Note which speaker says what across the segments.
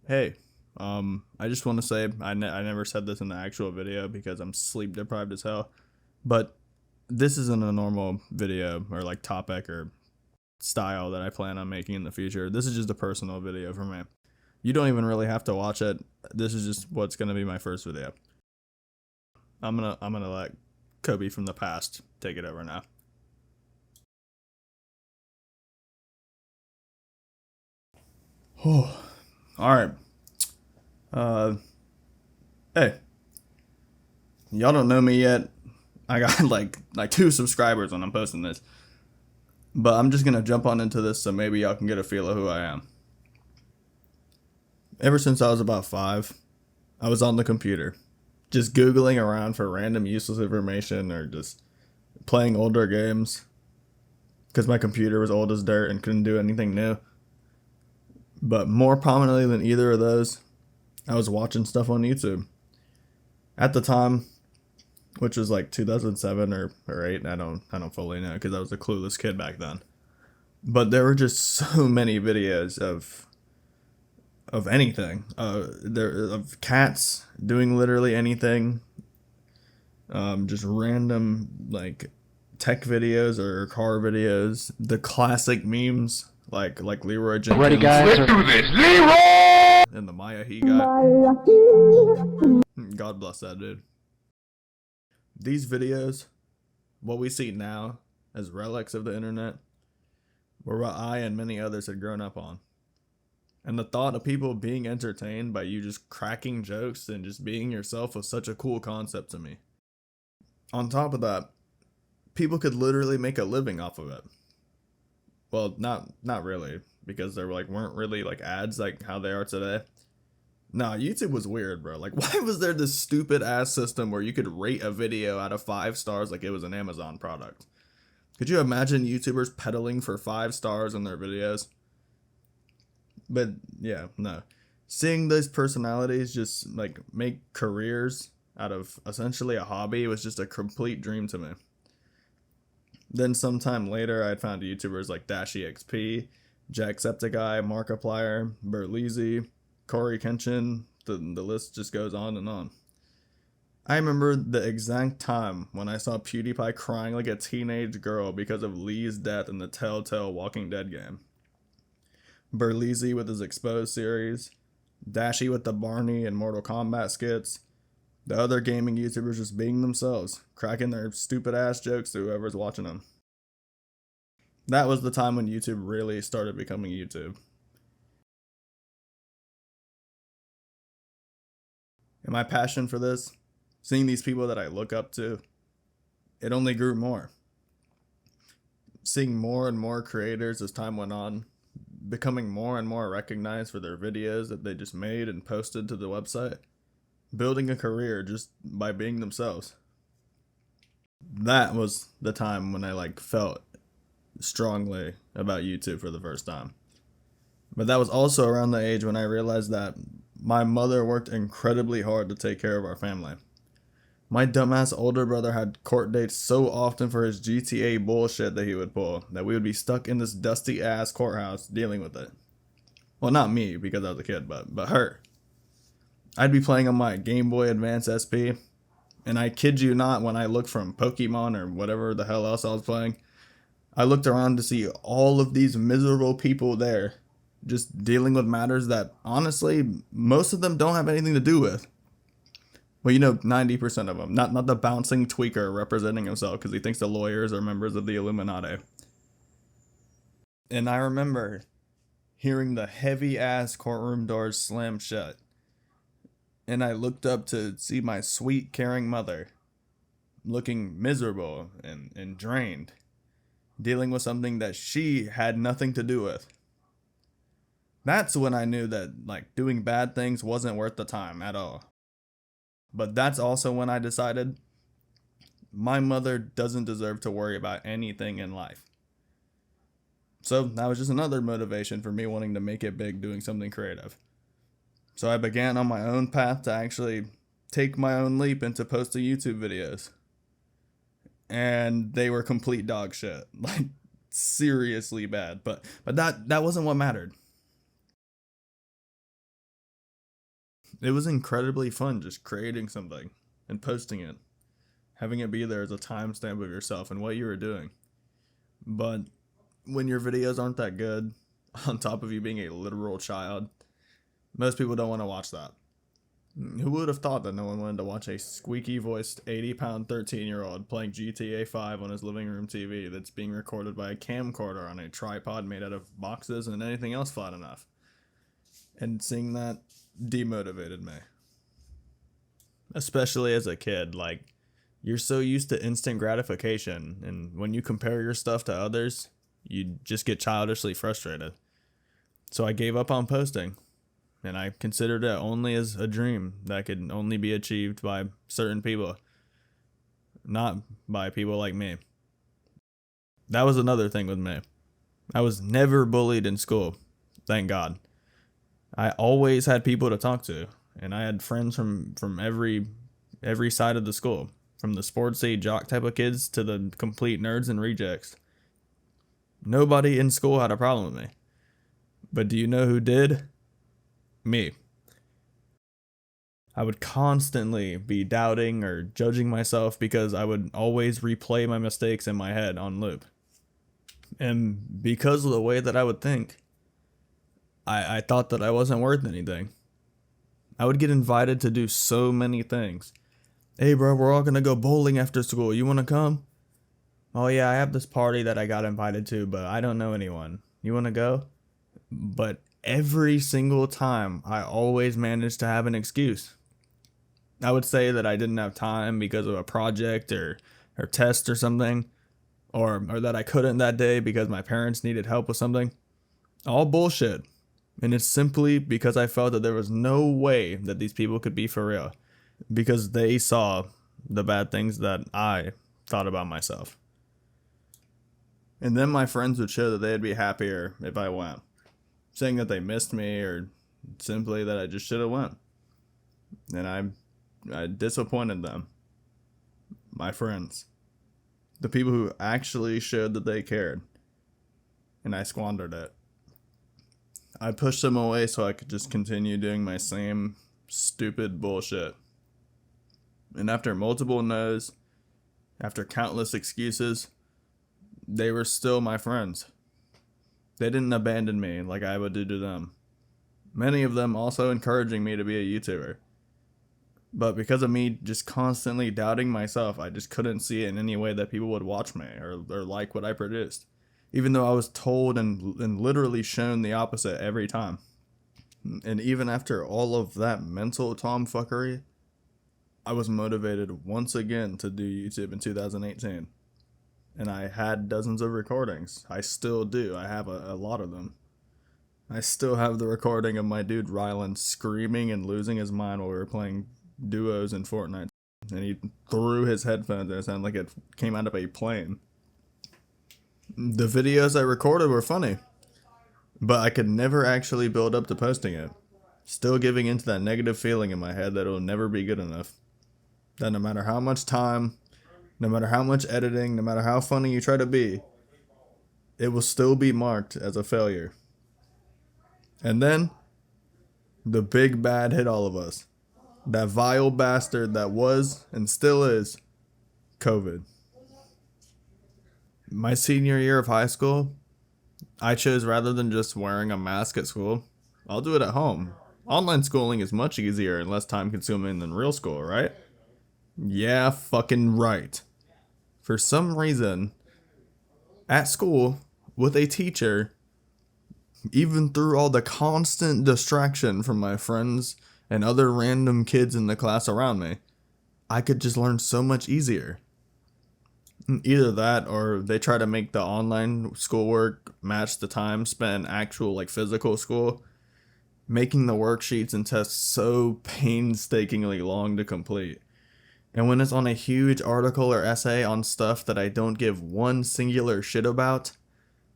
Speaker 1: Hey, I just want to say I never said this in the actual video because I'm sleep deprived as hell. But this isn't a normal video or like topic or style that I plan on making in the future. This is just a personal video for me. You don't even really have to watch it. This is just what's gonna be my first video. I'm gonna let Kobe from the past take it over now. Oh, all right. Uh, hey, y'all don't know me yet. I got like 2 subscribers when I'm posting this. But I'm just gonna jump on into this so maybe y'all can get a feel of who I am. Ever since I was about 5, I was on the computer, just Googling around for random useless information or just playing older games because my computer was old as dirt and couldn't do anything new. But more prominently than either of those, I was watching stuff on YouTube. At the time, which was like 2007 or 8, I don't fully know because I was a clueless kid back then. But there were just so many videos of anything. There of cats doing literally anything. Just random like tech videos or car videos. The classic memes like Leroy Jenkins.
Speaker 2: Ready, guys?
Speaker 3: Let's do this, Leroy!
Speaker 1: And the Maya he got. God bless that dude. These videos, what we see now as relics of the internet, were what I and many others had grown up on. And the thought of people being entertained by you just cracking jokes and just being yourself was such a cool concept to me. On top of that, people could literally make a living off of it. Well, not really, because there weren't really like ads like how they are today. Nah, YouTube was weird, bro. Like, why was there this stupid ass system where you could rate a video out of 5 stars like it was an Amazon product? Could you imagine YouTubers peddling for 5 stars in their videos? But yeah, no. Seeing those personalities just like make careers out of essentially a hobby was just a complete dream to me. Then sometime later, I found YouTubers like DashEXP, Jacksepticeye, Markiplier, Berleezy, Corey Kenshin. The list just goes on and on. I remember the exact time when I saw PewDiePie crying like a teenage girl because of Lee's death in the Telltale Walking Dead game. Berleezy with his Exposed series, Dashy with the Barney and Mortal Kombat skits, the other gaming YouTubers just being themselves, cracking their stupid ass jokes to whoever's watching them. That was the time when YouTube really started becoming YouTube. And my passion for this, seeing these people that I look up to, it only grew more. Seeing more and more creators as time went on, becoming more and more recognized for their videos that they just made and posted to the website, building a career just by being themselves. That was the time when I felt strongly about YouTube for the first time. But that was also around the age when I realized that my mother worked incredibly hard to take care of our family. My dumbass older brother had court dates so often for his GTA bullshit that he would pull that we would be stuck in this dusty ass courthouse dealing with it. Well, not me because I was a kid, but her. I'd be playing on my Game Boy Advance SP, and I kid you not, when I looked from Pokemon or whatever the hell else I was playing, I looked around to see all of these miserable people there just dealing with matters that honestly most of them don't have anything to do with. Well, 90% of them. Not the bouncing tweaker representing himself because he thinks the lawyers are members of the Illuminati. And I remember hearing the heavy ass courtroom doors slam shut. And I looked up to see my sweet, caring mother looking miserable and drained, dealing with something that she had nothing to do with. That's when I knew that doing bad things wasn't worth the time at all. But that's also when I decided my mother doesn't deserve to worry about anything in life. So that was just another motivation for me wanting to make it big doing something creative. So I began on my own path to actually take my own leap into posting YouTube videos. And they were complete dog shit. Seriously bad. But that wasn't what mattered. It was incredibly fun just creating something and posting it, having it be there as a timestamp of yourself and what you were doing. But when your videos aren't that good, on top of you being a literal child, most people don't want to watch that. Who would have thought that no one wanted to watch a squeaky voiced 80-pound 13-year-old playing GTA 5 on his living room TV that's being recorded by a camcorder on a tripod made out of boxes and anything else flat enough? And seeing that demotivated me. Especially as a kid, like, you're so used to instant gratification, and when you compare your stuff to others, you just get childishly frustrated. So I gave up on posting. And I considered it only as a dream that could only be achieved by certain people, not by people like me. That was another thing with me. I was never bullied in school, thank God. I always had people to talk to, and I had friends from every side of the school, from the sportsy jock type of kids to the complete nerds and rejects. Nobody in school had a problem with me. But do you know who did? Me. I would constantly be doubting or judging myself because I would always replay my mistakes in my head on loop. And because of the way that I would think, I thought that I wasn't worth anything. I would get invited to do so many things. Hey bro, we're all gonna go bowling after school. You wanna come? Oh yeah, I have this party that I got invited to, but I don't know anyone. You wanna go? But every single time, I always managed to have an excuse. I would say that I didn't have time because of a project or test or something, or that I couldn't that day because my parents needed help with something. All bullshit. And it's simply because I felt that there was no way that these people could be for real, because they saw the bad things that I thought about myself. And then my friends would show that they'd be happier if I went, saying that they missed me or simply that I just should have went. And I disappointed them. My friends. The people who actually showed that they cared. And I squandered it. I pushed them away so I could just continue doing my same stupid bullshit. And after multiple no's, after countless excuses, they were still my friends. They didn't abandon me like I would do to them. Many of them also encouraging me to be a YouTuber. But because of me just constantly doubting myself, I just couldn't see it in any way that people would watch me or like what I produced. Even though I was told and literally shown the opposite every time. And even after all of that mental tomfuckery, I was motivated once again to do YouTube in 2018. And I had dozens of recordings. I still do. I have a lot of them. I still have the recording of my dude Rylan screaming and losing his mind while we were playing duos in Fortnite. And he threw his headphones and it sounded like it came out of a plane. The videos I recorded were funny, but I could never actually build up to posting it. Still giving into that negative feeling in my head that it'll never be good enough. That no matter how much time, no matter how much editing, no matter how funny you try to be, it will still be marked as a failure. And then, the big bad hit all of us. That vile bastard that was, and still is, COVID. My senior year of high school, I chose rather than just wearing a mask at school, I'll do it at home. Online schooling is much easier and less time consuming than real school, right? Yeah, fucking right. For some reason, at school, with a teacher, even through all the constant distraction from my friends and other random kids in the class around me, I could just learn so much easier. Either that or they try to make the online schoolwork match the time spent in actual physical school, making the worksheets and tests so painstakingly long to complete. And when it's on a huge article or essay on stuff that I don't give one singular shit about,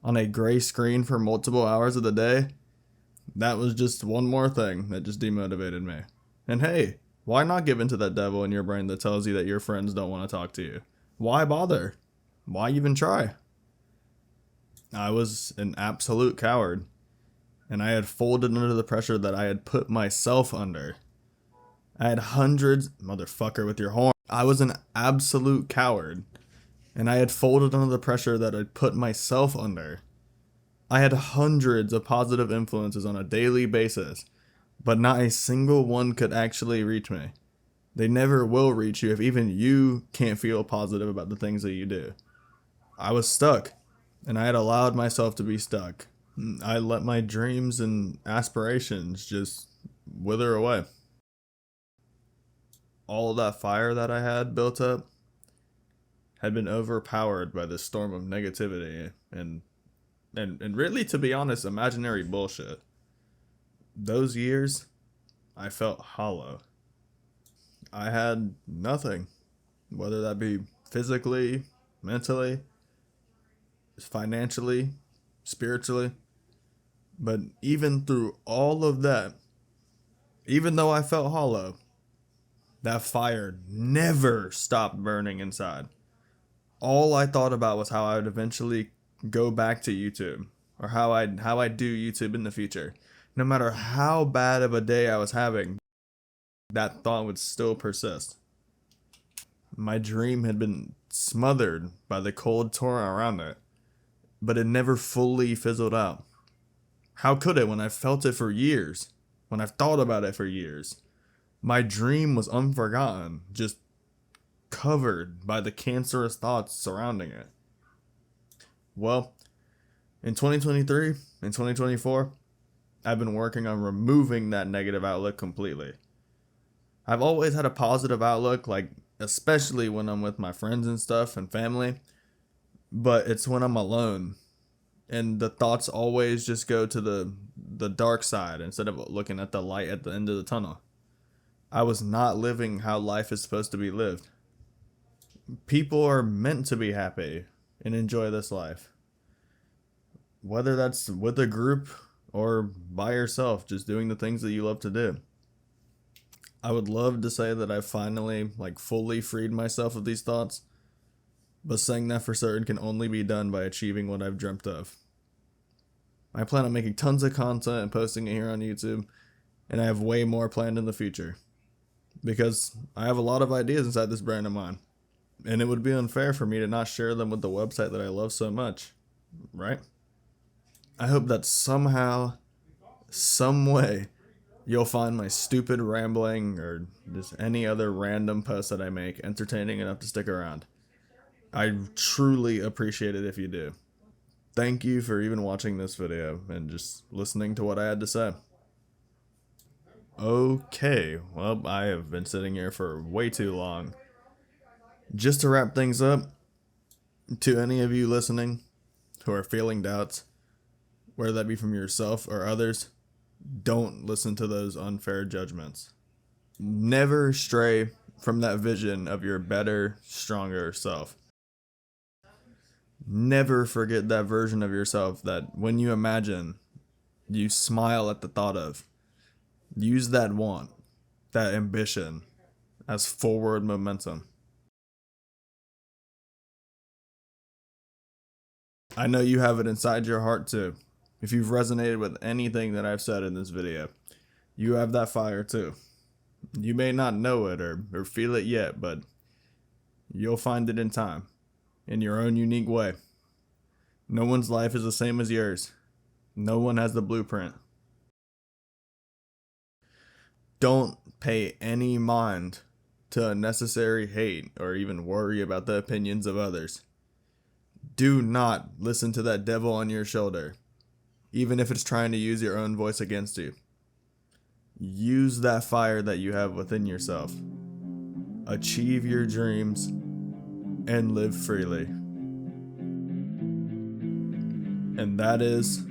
Speaker 1: on a gray screen for multiple hours of the day, that was just one more thing that just demotivated me. And hey, why not give in to that devil in your brain that tells you that your friends don't want to talk to you? Why bother? Why even try? I was an absolute coward, and I had folded under the pressure that I had put myself under. I had hundreds, motherfucker with your horn. I was an absolute coward, and I had folded under the pressure that I'd put myself under. I had hundreds of positive influences on a daily basis, but not a single one could actually reach me. They never will reach you if even you can't feel positive about the things that you do. I was stuck, and I had allowed myself to be stuck. I let my dreams and aspirations just wither away. All of that fire that I had built up had been overpowered by this storm of negativity and really, to be honest, imaginary bullshit. Those years, I felt hollow. I had nothing, whether that be physically, mentally, financially, spiritually. But even through all of that, even though I felt hollow, that fire never stopped burning inside. All I thought about was how I would eventually go back to YouTube, or how I'd do YouTube in the future. No matter how bad of a day I was having, that thought would still persist. My dream had been smothered by the cold torrent around it, but it never fully fizzled out. How could it when I felt it for years? When I've thought about it for years? My dream was unforgotten, just covered by the cancerous thoughts surrounding it. Well, in 2023 and 2024, I've been working on removing that negative outlook completely. I've always had a positive outlook, like especially when I'm with my friends and stuff and family, but it's when I'm alone and the thoughts always just go to the dark side instead of looking at the light at the end of the tunnel. I was not living how life is supposed to be lived. People are meant to be happy and enjoy this life. Whether that's with a group or by yourself, just doing the things that you love to do. I would love to say that I've finally, fully freed myself of these thoughts, but saying that for certain can only be done by achieving what I've dreamt of. I plan on making tons of content and posting it here on YouTube, and I have way more planned in the future. Because I have a lot of ideas inside this brain of mine, and it would be unfair for me to not share them with the website that I love so much, right? I hope that somehow, some way, you'll find my stupid rambling or just any other random post that I make entertaining enough to stick around. I truly appreciate it if you do. Thank you for even watching this video and just listening to what I had to say. Okay, well, I have been sitting here for way too long. Just to wrap things up, to any of you listening who are feeling doubts, whether that be from yourself or others, don't listen to those unfair judgments. Never stray from that vision of your better, stronger self. Never forget that version of yourself that when you imagine, you smile at the thought of. Use that want, that ambition, as forward momentum. I know you have it inside your heart too. If you've resonated with anything that I've said in this video, you have that fire too. You may not know it or feel it yet, but you'll find it in time, in your own unique way. No one's life is the same as yours. No one has the blueprint. Don't pay any mind to unnecessary hate or even worry about the opinions of others. Do not listen to that devil on your shoulder, even if it's trying to use your own voice against you. Use that fire that you have within yourself. Achieve your dreams and live freely. And that is